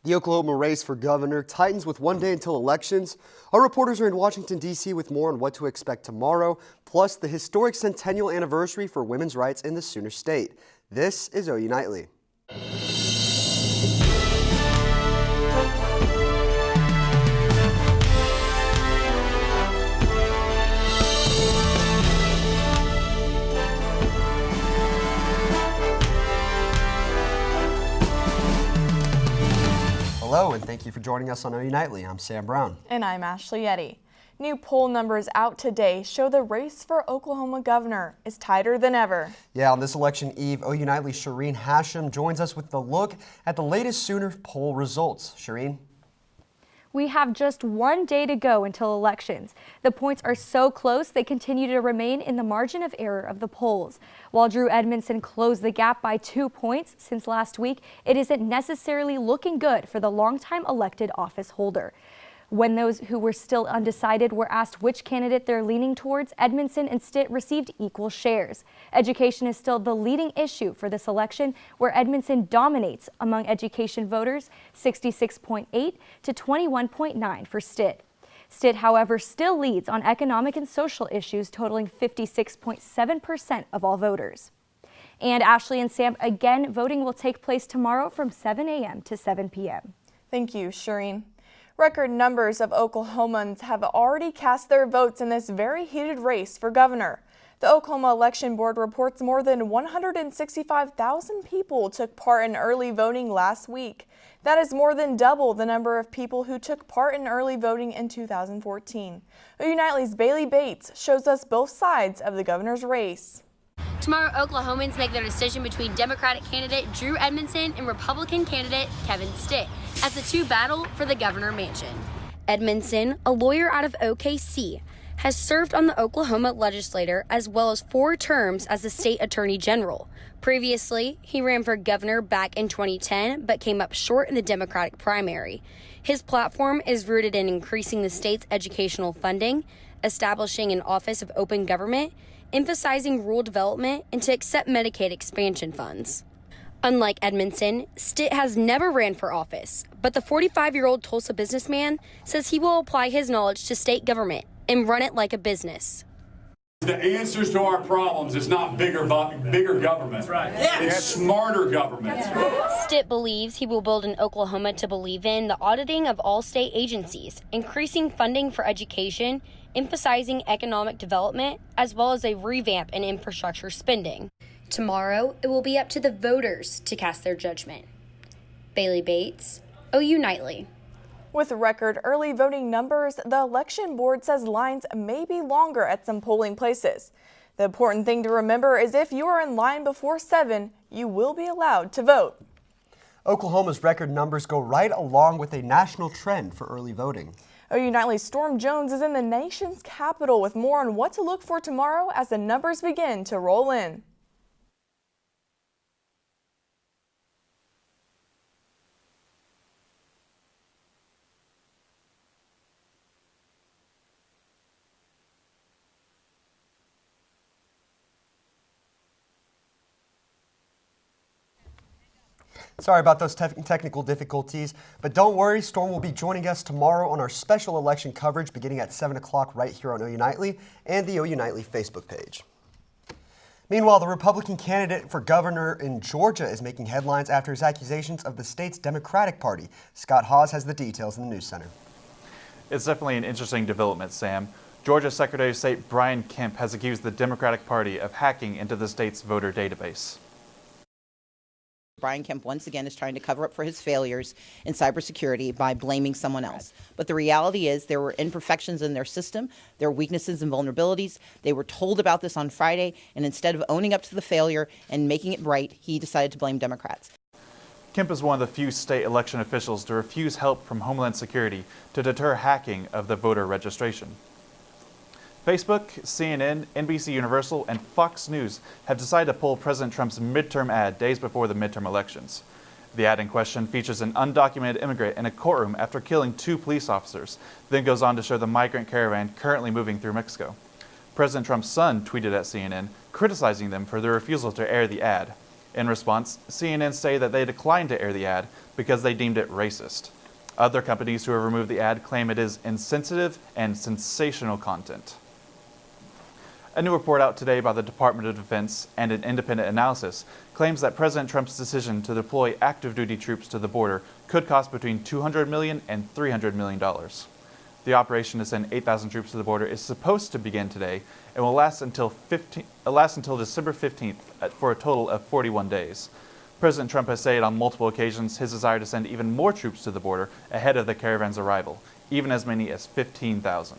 The Oklahoma race for governor tightens with one day until elections. Our reporters are in Washington, D.C. with more on what to expect tomorrow, plus the historic centennial anniversary for women's rights in the Sooner State. This is OU Nightly. Hello, and thank you for joining us on OU Nightly. I'm Sam Brown. And I'm Ashley Eddy. New poll numbers out today show the race for Oklahoma governor is tighter than ever. Yeah, on this election eve, OU Nightly Shereen Hashem joins us with the look at the latest Sooner poll results. Shereen? We have just one day to go until elections. The points are so close, they continue to remain in the margin of error of the polls. While Drew Edmondson closed the gap by 2 points since last week, it isn't necessarily looking good for the longtime elected office holder. When those who were still undecided were asked which candidate they're leaning towards, Edmondson and Stitt received equal shares. Education is still the leading issue for this election, where Edmondson dominates among education voters, 66.8 to 21.9 for Stitt. Stitt, however, still leads on economic and social issues, totaling 56.7% of all voters. And Ashley and Sam, again, voting will take place tomorrow from 7 a.m. to 7 p.m. Thank you, Shereen. Record numbers of Oklahomans have already cast their votes in this very heated race for governor. The Oklahoma Election Board reports more than 165,000 people took part in early voting last week. That is more than double the number of people who took part in early voting in 2014. OU Nightly's Bailey Bates shows us both sides of the governor's race. Tomorrow, Oklahomans make their decision between Democratic candidate Drew Edmondson and Republican candidate Kevin Stitt as the two battle for the governor mansion. Edmondson, a lawyer out of OKC, has served on the Oklahoma legislature as well as 4 terms as the state attorney general. Previously, he ran for governor back in 2010 but came up short in the Democratic primary. His platform is rooted in increasing the state's educational funding, establishing an Office of Open Government, emphasizing rural development, and to accept Medicaid expansion funds. Unlike Edmondson, Stitt has never ran for office, but the 45-year-old Tulsa businessman says he will apply his knowledge to state government and run it like a business. The answers to our problems is not bigger government. That's right. It's smarter government. Stitt believes he will build an Oklahoma to believe in, the auditing of all state agencies, increasing funding for education, emphasizing economic development, as well as a revamp in infrastructure spending. Tomorrow, it will be up to the voters to cast their judgment. Bailey Bates, OU Nightly. With record early voting numbers, the election board says lines may be longer at some polling places. The important thing to remember is if you are in line before 7, you will be allowed to vote. Oklahoma's record numbers go right along with a national trend for early voting. OU Nightly's Storme Jones is in the nation's capital with more on what to look for tomorrow as the numbers begin to roll in. Sorry about those technical difficulties, but don't worry, Storme will be joining us tomorrow on our special election coverage beginning at 7 o'clock right here on OU Nightly and the OU Nightly Facebook page. Meanwhile, the Republican candidate for governor in Georgia is making headlines after his accusations of the state's Democratic Party. Scott Haas has the details in the News Center. It's definitely an interesting development, Sam. Georgia Secretary of State Brian Kemp has accused the Democratic Party of hacking into the state's voter database. Brian Kemp once again is trying to cover up for his failures in cybersecurity by blaming someone else. But the reality is there were imperfections in their system, there were weaknesses and vulnerabilities. They were told about this on Friday, and instead of owning up to the failure and making it right, he decided to blame Democrats. Kemp is one of the few state election officials to refuse help from Homeland Security to deter hacking of the voter registration. Facebook, CNN, NBC Universal, and Fox News have decided to pull President Trump's midterm ad days before the midterm elections. The ad in question features an undocumented immigrant in a courtroom after killing 2 police officers, then goes on to show the migrant caravan currently moving through Mexico. President Trump's son tweeted at CNN, criticizing them for their refusal to air the ad. In response, CNN say that they declined to air the ad because they deemed it racist. Other companies who have removed the ad claim it is insensitive and sensational content. A new report out today by the Department of Defense and an independent analysis claims that President Trump's decision to deploy active duty troops to the border could cost between $200 million and $300 million. The operation to send 8,000 troops to the border is supposed to begin today and will last until December 15th for a total of 41 days. President Trump has said on multiple occasions his desire to send even more troops to the border ahead of the caravan's arrival, even as many as 15,000.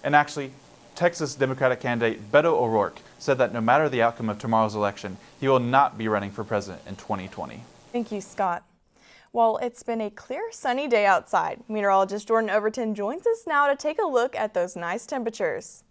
And actually, Texas Democratic candidate Beto O'Rourke said that no matter the outcome of tomorrow's election, he will not be running for president in 2020. Thank you, Scott. Well, it's been a clear, sunny day outside. Meteorologist Jordan Overton joins us now to take a look at those nice temperatures.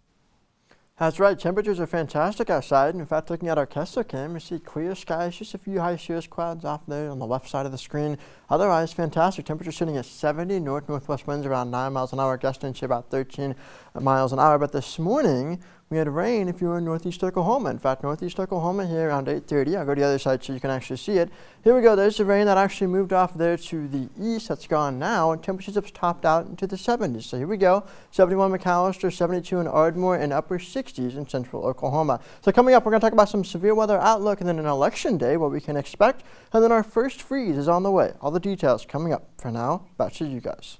That's right, temperatures are fantastic outside. In fact, looking at our Kessler cam, you see clear skies, just a few high cirrus clouds off there on the left side of the screen. Otherwise, fantastic. Temperature sitting at 70, north-northwest winds around 9 miles an hour, gusting to about 13 miles an hour. But this morning, we had rain if you were in northeast Oklahoma. In fact, northeast Oklahoma here around 8:30. I'll go to the other side so you can actually see it. Here we go. There's the rain that actually moved off there to the east. That's gone now, and temperatures have topped out into the 70s. So here we go. 71 McAllister, 72 in Ardmore, and upper 60s in central Oklahoma. So coming up, we're going to talk about some severe weather outlook and then an election day, what we can expect. And then our first freeze is on the way. All the details coming up. For now, back to you guys.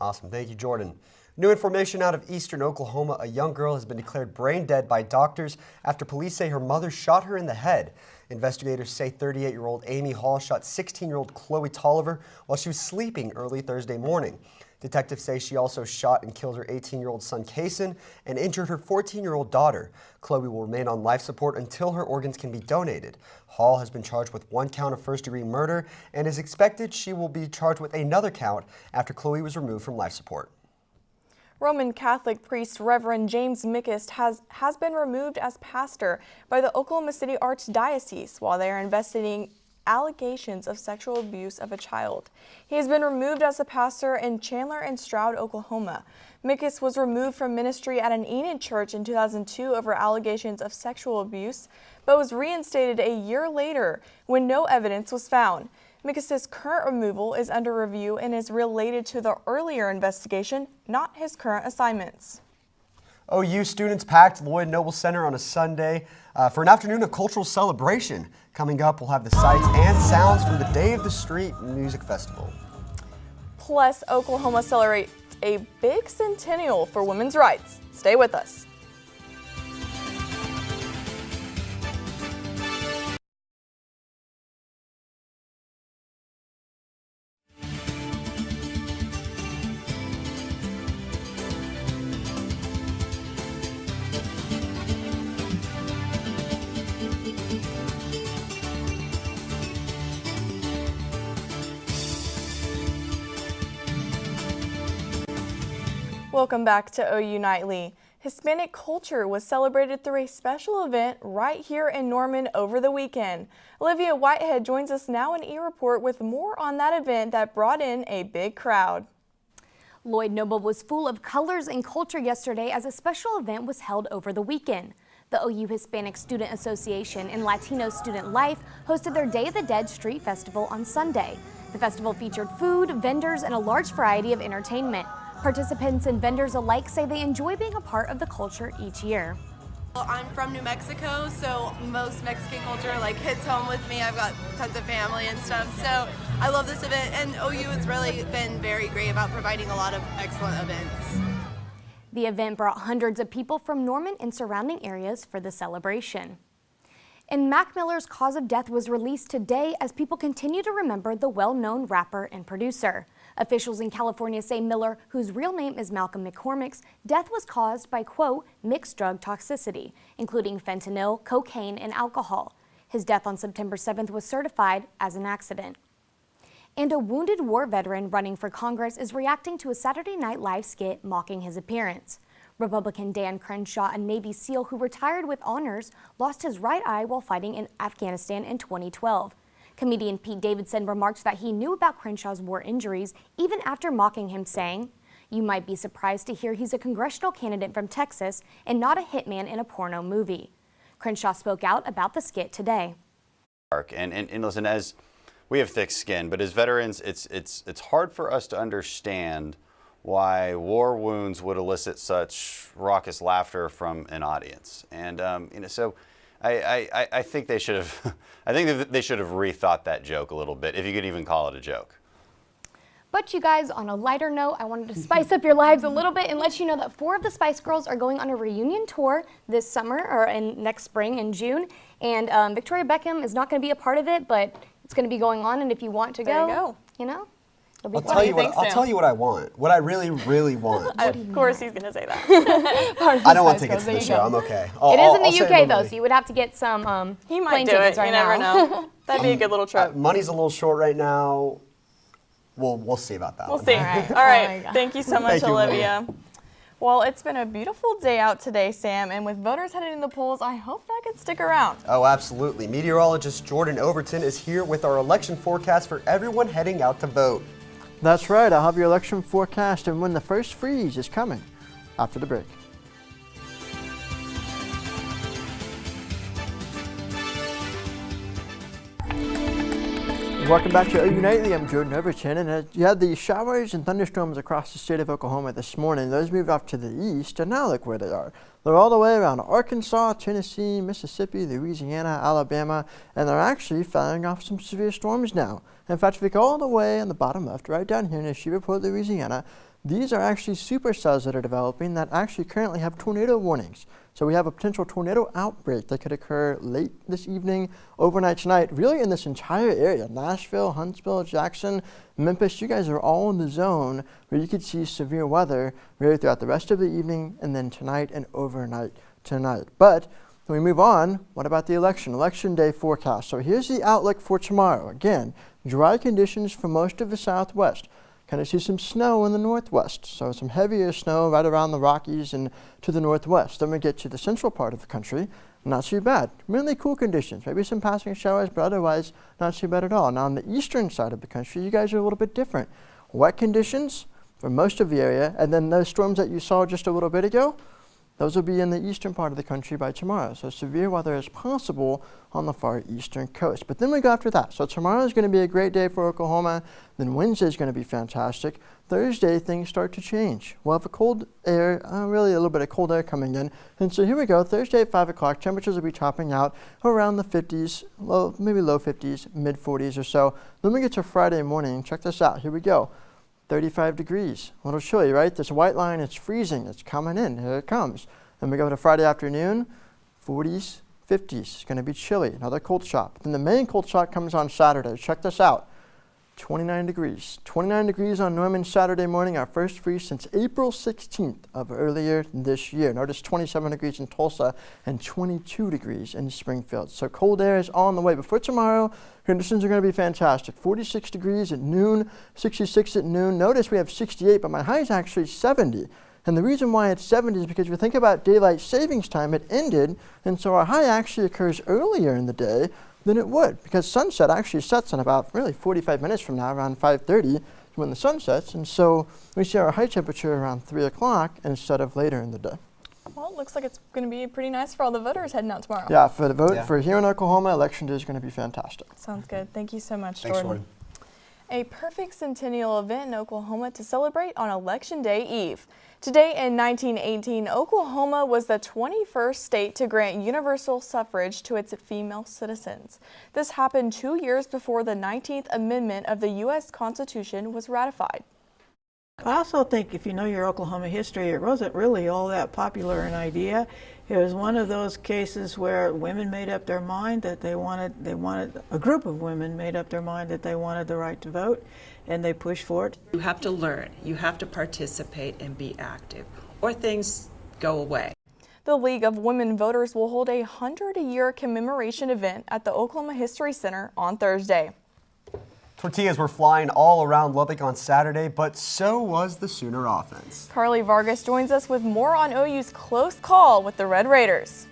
Awesome. Thank you, Jordan. New information out of eastern Oklahoma. A young girl has been declared brain dead by doctors after police say her mother shot her in the head. Investigators say 38-year-old Amy Hall shot 16-year-old Chloe Tolliver while she was sleeping early Thursday morning. Detectives say she also shot and killed her 18-year-old son Kason and injured her 14-year-old daughter. Chloe will remain on life support until her organs can be donated. Hall has been charged with 1 count of first-degree murder and is expected she will be charged with another count after Chloe was removed from life support. Roman Catholic priest Reverend James Mickist has been removed as pastor by the Oklahoma City Archdiocese while they are investigating allegations of sexual abuse of a child. He has been removed as a pastor in Chandler and Stroud, Oklahoma. Mickist was removed from ministry at an Enid church in 2002 over allegations of sexual abuse, but was reinstated a year later when no evidence was found. Mickist's current removal is under review and is related to the earlier investigation, not his current assignments. OU students packed Lloyd Noble Center on a Sunday for an afternoon of cultural celebration. Coming up, we'll have the sights and sounds from the Day of the Street Music Festival. Plus, Oklahoma celebrates a big centennial for women's rights. Stay with us. Welcome back to OU Nightly. Hispanic culture was celebrated through a special event right here in Norman over the weekend. Olivia Whitehead joins us now in E-Report with more on that event that brought in a big crowd. Lloyd Noble was full of colors and culture yesterday as a special event was held over the weekend. The OU Hispanic Student Association and Latino Student Life hosted their Day of the Dead Street Festival on Sunday. The festival featured food, vendors, and a large variety of entertainment. Participants and vendors alike say they enjoy being a part of the culture each year. Well, I'm from New Mexico, so most Mexican culture hits home with me. I've got tons of family and stuff, so I love this event, and OU has really been very great about providing a lot of excellent events. The event brought hundreds of people from Norman and surrounding areas for the celebration. And Mac Miller's cause of death was released today as people continue to remember the well-known rapper and producer. Officials in California say Miller, whose real name is Malcolm McCormick's, death was caused by, quote, mixed drug toxicity, including fentanyl, cocaine, and alcohol. His death on September 7th was certified as an accident. And a wounded war veteran running for Congress is reacting to a Saturday Night Live skit mocking his appearance. Republican Dan Crenshaw, a Navy SEAL who retired with honors, lost his right eye while fighting in Afghanistan in 2012. Comedian Pete Davidson remarked that he knew about Crenshaw's war injuries even after mocking him, saying, "You might be surprised to hear he's a congressional candidate from Texas and not a hitman in a porno movie." Crenshaw spoke out about the skit today. And listen, as we have thick skin, but as veterans, it's hard for us to understand why war wounds would elicit such raucous laughter from an audience. And so I think they should have they should have rethought that joke a little bit, if you could even call it a joke. But you guys, on a lighter note, I wanted to spice up your lives a little bit and let you know that 4 of the Spice Girls are going on a reunion tour this summer, or next spring in June. And Victoria Beckham is not going to be a part of it, but it's going to be going on. And if you want to go, you know, it'll be I'll fun. tell you what I want. What I really, really want. Of course he's going to say that. I don't want tickets to the show. I'm okay. It is in the UK though, so you would have to get some He might plane do tickets it. right You never now. know. That'd be a good little trip. Money's a little short right now. We'll see about that. We'll one. see. All right. All right. Oh my God. Thank you so much, Thank you, Olivia. Well, it's been a beautiful day out today, Sam, and with voters heading to the polls, I hope that can stick around. Oh, absolutely. Meteorologist Jordan Overton is here with our election forecast for everyone heading out to vote. That's right. I'll have your election forecast and when the first freeze is coming after the break. Welcome back to OU Nightly. I'm Jordan Overton, and you had the showers and thunderstorms across the state of Oklahoma this morning. Those moved off to the east, and now look where they are. They're all the way around Arkansas, Tennessee, Mississippi, Louisiana, Alabama, and they're actually firing off some severe storms now. In fact, if we go all the way on the bottom left, right down here in Shreveport, Louisiana, these are actually supercells that are developing that actually currently have tornado warnings. So we have a potential tornado outbreak that could occur late this evening, overnight tonight, really in this entire area. Nashville, Huntsville, Jackson, Memphis, you guys are all in the zone where you could see severe weather really throughout the rest of the evening and then tonight and overnight tonight. But when we move on, what about the election day forecast? So here's the outlook for tomorrow. Again, dry conditions for most of the southwest. Kind of see some snow in the northwest, so some heavier snow right around the Rockies and to the northwest. Then we get to the central part of the country, not too bad. Really cool conditions, maybe some passing showers, but otherwise not too bad at all. Now on the eastern side of the country, you guys are a little bit different. Wet conditions for most of the area, and then those storms that you saw just a little bit ago, those will be in the eastern part of the country by tomorrow. So severe weather is possible on the far eastern coast. But then we go after that. So tomorrow is going to be a great day for Oklahoma. Then Wednesday is going to be fantastic. Thursday, things start to change. We'll have a cold air, really a little bit of cold air coming in. And so here we go. Thursday at 5 o'clock, temperatures will be topping out around the 50s, maybe low 50s, mid 40s or so. Then we get to Friday morning. Check this out. Here we go. 35 degrees, a little chilly, right? This white line, it's freezing, it's coming in, here it comes. Then we go to Friday afternoon, 40s, 50s, it's gonna be chilly, another cold shot. Then the main cold shot comes on Saturday, check this out, 29 degrees. 29 degrees on Norman Saturday morning, our first freeze since April 16th of earlier this year. Notice 27 degrees in Tulsa and 22 degrees in Springfield. So cold air is on the way. But for tomorrow, conditions are going to be fantastic. 46 degrees at noon, 66 at noon. Notice we have 68, but my high is actually 70. And the reason why it's 70 is because if you think about daylight savings time, it ended, and so our high actually occurs earlier in the day than it would, because sunset actually sets in about really 45 minutes from now, around 5:30 when the sun sets, and so we see our high temperature around 3 o'clock instead of later in the day. Well, it looks like it's going to be pretty nice for all the voters heading out tomorrow. Yeah, for the vote for here in Oklahoma, election day is going to be fantastic. Sounds good. Thank you so much, Thanks, Jordan. A perfect centennial event in Oklahoma to celebrate on Election Day Eve. Today in 1918, Oklahoma was the 21st state to grant universal suffrage to its female citizens. This happened 2 years before the 19th Amendment of the U.S. Constitution was ratified. I also think if you know your Oklahoma history, it wasn't really all that popular an idea. It was one of those cases where women made up their mind that they wanted, a group of women made up their mind that they wanted the right to vote, and they pushed for it. You have to learn, you have to participate and be active, or things go away. The League of Women Voters will hold a 100-year commemoration event at the Oklahoma History Center on Thursday. Tortillas were flying all around Lubbock on Saturday, but so was the Sooner offense. Carly Vargas joins us with more on OU's close call with the Red Raiders.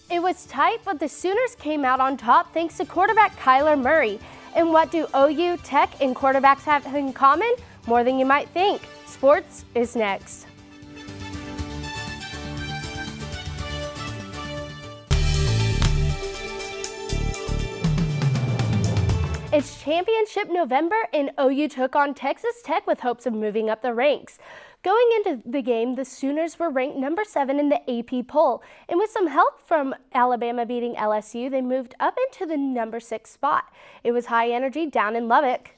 It was tight, but the Sooners came out on top thanks to quarterback Kyler Murray. And what do OU, Tech, and quarterbacks have in common? More than you might think. Sports is next. It's championship November, and OU took on Texas Tech with hopes of moving up the ranks. Going into the game, the Sooners were ranked number 7 in the AP poll, and with some help from Alabama beating LSU, they moved up into the number 6 spot. It was high energy down in Lubbock.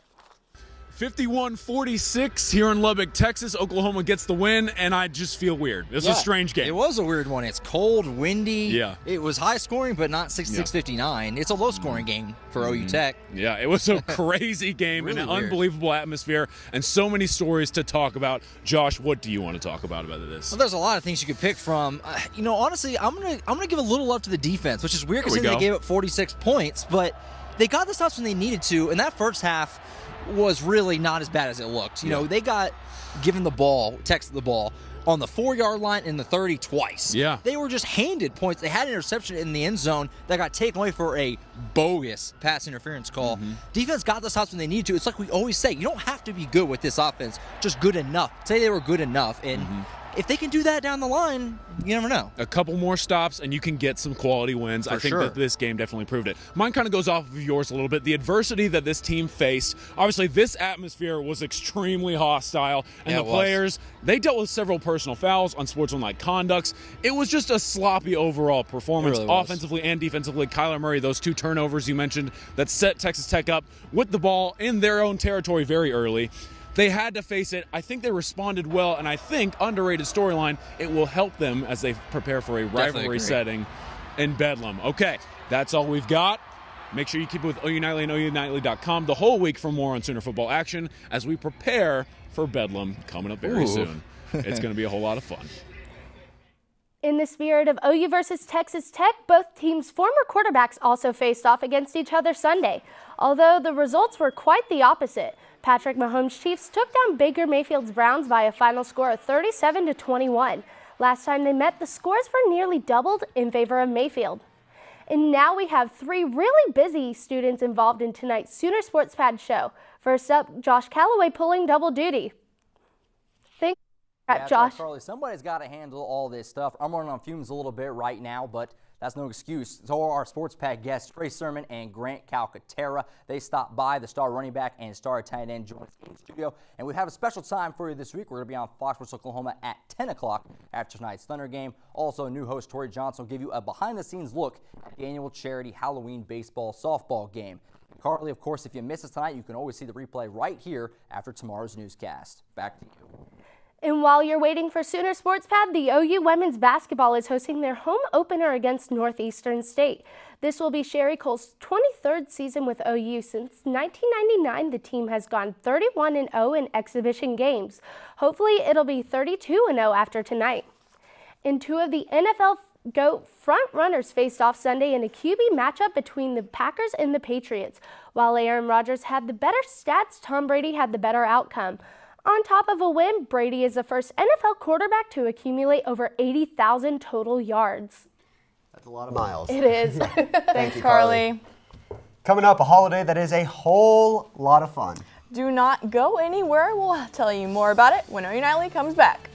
51-46 here in Lubbock, Texas. Oklahoma gets the win, and I just feel weird. It's a strange game. It was a weird one. It's cold, windy. Yeah. It was high scoring, but not 66-59. It's a low scoring game for OU Tech. Yeah, it was a crazy game Really and an weird. unbelievable atmosphere and so many stories to talk about. Josh, what do you want to talk about this? Well, there's a lot of things you could pick from. Honestly, I'm gonna give a little love to the defense, which is weird because they gave up 46 points, but they got the stops when they needed to, and that first half was really not as bad as it looked. You know, they got given the ball, Texas the ball, on the 4-yard line in the 30 twice. Yeah. They were just handed points. They had an interception in the end zone that got taken away for a bogus pass interference call. Defense got the stops when they needed to. It's like we always say, you don't have to be good with this offense, just good enough. Say they were good enough, and if they can do that down the line, you never know. A couple more stops and you can get some quality wins. I think that this game definitely proved it. Mine kind of goes off of yours a little bit. The adversity that this team faced, obviously this atmosphere was extremely hostile, and the players, they dealt with several personal fouls, unsportsmanlike conducts. It was just a sloppy overall performance, offensively and defensively. Kyler Murray, those 2 turnovers you mentioned that set Texas Tech up with the ball in their own territory very early. They had to face it. I think they responded well, and I think, underrated storyline, it will help them as they prepare for a rivalry setting in Bedlam. Okay, that's all we've got. Make sure you keep it with OU Nightly and OUNightly.com the whole week for more on Sooner football action as we prepare for Bedlam coming up very soon. It's going to be a whole lot of fun. In the spirit of OU versus Texas Tech, both teams' former quarterbacks also faced off against each other Sunday, although the results were quite the opposite. Patrick Mahomes' Chiefs took down Baker Mayfield's Browns by a final score of 37-21. Last time they met, the scores were nearly doubled in favor of Mayfield. And now we have 3 really busy students involved in tonight's Sooner Sports Pad show. First up, Josh Callaway pulling double duty. Thank you, Josh. Josh. Carly, somebody's got to handle all this stuff. I'm running on fumes a little bit right now, but that's no excuse. So are our Sports Pad guests, Trey Sermon and Grant Calcaterra. They stopped by. The star running back and star tight end joined us in the studio. And we have a special time for you this week. We're going to be on Fox Sports Oklahoma at 10 o'clock after tonight's Thunder game. Also, new host Tori Johnson will give you a behind-the-scenes look at the annual charity Halloween baseball softball game. Carly, of course, if you miss us tonight, you can always see the replay right here after tomorrow's newscast. Back to you. And while you're waiting for Sooner Sports Pad, the OU women's basketball is hosting their home opener against Northeastern State. This will be Sherry Cole's 23rd season with OU. Since 1999, the team has gone 31-0 in exhibition games. Hopefully, it'll be 32-0 after tonight. And 2 of the NFL GOAT front runners faced off Sunday in a QB matchup between the Packers and the Patriots. While Aaron Rodgers had the better stats, Tom Brady had the better outcome. On top of a win, Brady is the first NFL quarterback to accumulate over 80,000 total yards. That's a lot of miles. It is. Thanks, Carly. Coming up, a holiday that is a whole lot of fun. Do not go anywhere. We'll tell you more about it when OU Nightly comes back.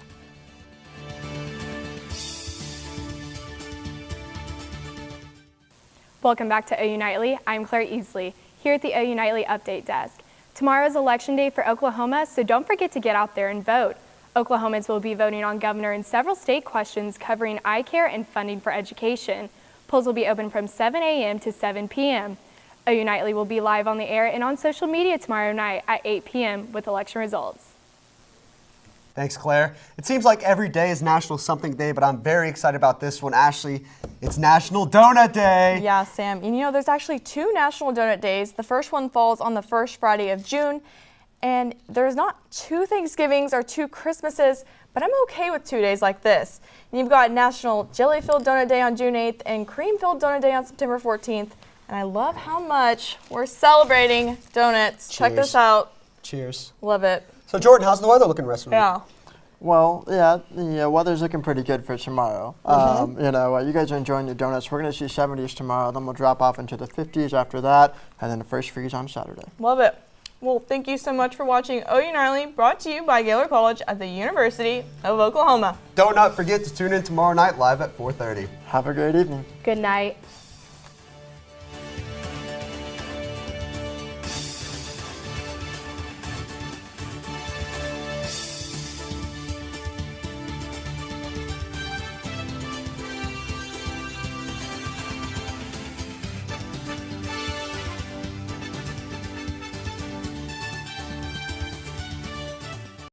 Welcome back to OU Nightly. I'm Claire Easley, here at the OU Nightly Update Desk. Tomorrow is Election Day for Oklahoma, so don't forget to get out there and vote. Oklahomans will be voting on governor and several state questions covering eye care and funding for education. Polls will be open from 7 a.m. to 7 p.m. OU Nightly will be live on the air and on social media tomorrow night at 8 p.m. with election results. Thanks, Claire. It seems like every day is National Something Day, but I'm very excited about this one. Ashley, it's National Donut Day. Yeah, Sam. And you know, there's actually 2 National Donut Days. The first one falls on the first Friday of June. And there's not 2 Thanksgivings or 2 Christmases, but I'm okay with 2 days like this. And you've got National Jelly-Filled Donut Day on June 8th and Cream-Filled Donut Day on September 14th. And I love how much we're celebrating donuts. Cheers. Check this out. Cheers. Love it. So, Jordan, how's the weather looking the rest of the week? Yeah. Well, yeah, the weather's looking pretty good for tomorrow. You guys are enjoying your donuts. We're going to see 70s tomorrow, then we'll drop off into the 50s after that, and then the first freeze on Saturday. Love it. Well, thank you so much for watching OU Nightly, brought to you by Gaylord College at the University of Oklahoma. Don't not forget to tune in tomorrow night live at 4:30. Have a great evening. Good night.